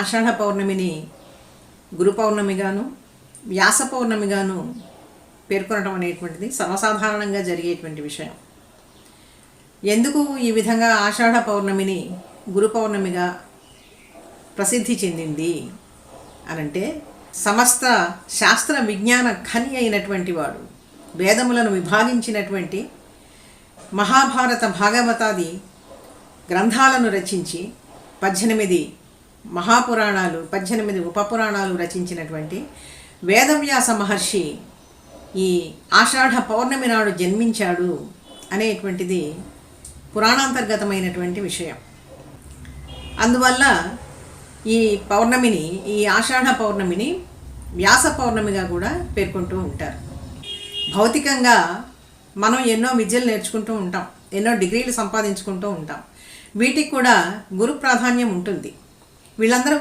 ఆషాఢ పౌర్ణమిని గురు పౌర్ణమిగాను వ్యాస పౌర్ణమిగాను పేర్కొనడం అనేటువంటిది సర్వసాధారణంగా జరిగేటువంటి విషయం. ఎందుకు ఈ విధంగా ఆషాఢ పౌర్ణమిని గురు పౌర్ణమిగా ప్రసిద్ధి చెందింది అనంటే, సమస్త శాస్త్ర విజ్ఞాన ఖని అయినటువంటి వాడు, వేదములను విభాగించినటువంటి మహాభారత భాగవతాది గ్రంథాలను రచించి 18 మహాపురాణాలు 18 ఉపపురాణాలు రచించినటువంటి వేదవ్యాస మహర్షి ఈ ఆషాఢ పౌర్ణమి నాడు జన్మించాడు అనేటువంటిది పురాణాంతర్గతమైనటువంటి విషయం. అందువల్ల ఈ పౌర్ణమిని, ఈ ఆషాఢ పౌర్ణమిని వ్యాస పౌర్ణమిగా కూడా పేర్కొంటూ ఉంటారు. భౌతికంగా మనం ఎన్నో విద్యలు నేర్చుకుంటూ ఉంటాం, ఎన్నో డిగ్రీలు సంపాదించుకుంటూ ఉంటాం. వీటికి కూడా గురు ప్రాధాన్యం ఉంటుంది. వీళ్ళందరూ